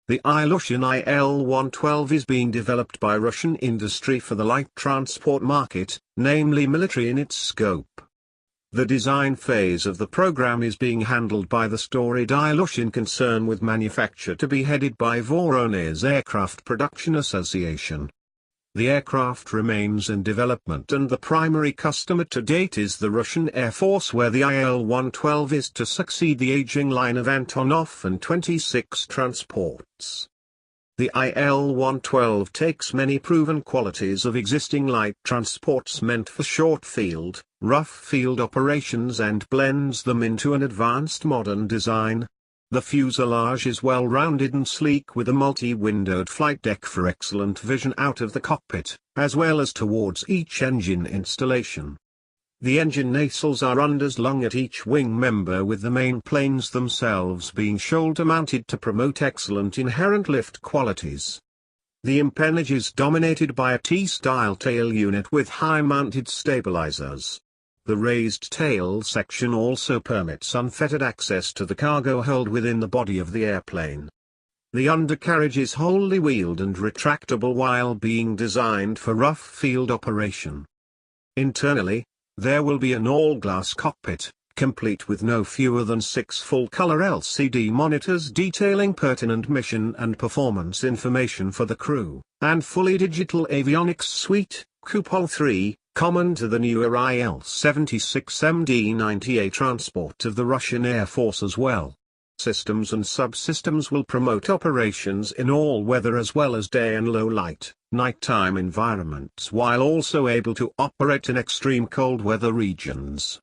The Ilyushin IL-112 is being developed by Russian industry for the light transport market, namely military in its scope. The design phase of the program is being handled by the storied Ilyushin concern, with manufacture to be headed by Voronezh Aircraft Production Association. The aircraft remains in development and the primary customer to date is the Russian Air Force, where the IL-112 is to succeed the aging line of Antonov and 26 transports. The IL-112 takes many proven qualities of existing light transports meant for short field, rough field operations and blends them into an advanced modern design. The fuselage is well-rounded and sleek, with a multi-windowed flight deck for excellent vision out of the cockpit, as well as towards each engine installation. The engine nacelles are underslung at each wing member, with the main planes themselves being shoulder-mounted to promote excellent inherent lift qualities. The empennage is dominated by a T-style tail unit with high-mounted stabilizers. The raised tail section also permits unfettered access to the cargo hold within the body of the airplane. The undercarriage is wholly wheeled and retractable while being designed for rough field operation. Internally, there will be an all-glass cockpit, complete with no fewer than 6 full-color LCD monitors detailing pertinent mission and performance information for the crew, and fully digital avionics suite, Kupol 3, common to the newer IL-76 MD-90A transport of the Russian Air Force as well. Systems and subsystems will promote operations in all weather as well as day and low light, nighttime environments, while also able to operate in extreme cold weather regions.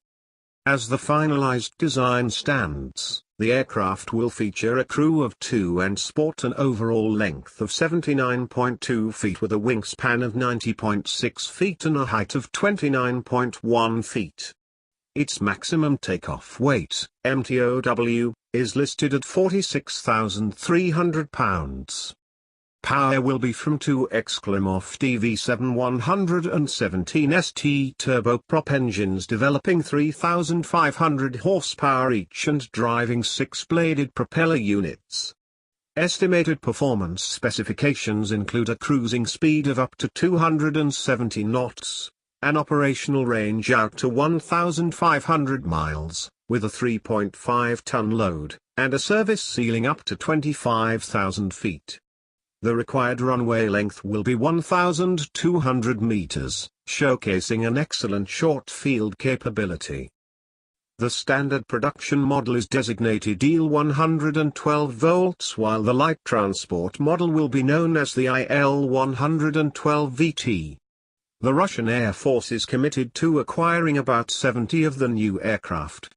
As the finalized design stands, the aircraft will feature a crew of 2 and sport an overall length of 79.2 feet with a wingspan of 90.6 feet and a height of 29.1 feet. Its maximum takeoff weight, MTOW, is listed at 46,300 pounds. Power will be from 2 Exclamov DV7-117 ST turboprop engines developing 3,500 horsepower each and driving 6-bladed propeller units. Estimated performance specifications include a cruising speed of up to 270 knots, an operational range out to 1,500 miles, with a 3.5-ton load, and a service ceiling up to 25,000 feet. The required runway length will be 1,200 meters, showcasing an excellent short field capability. The standard production model is designated IL-112 volts, while the light transport model will be known as the IL-112 VT. The Russian Air Force is committed to acquiring about 70 of the new aircraft,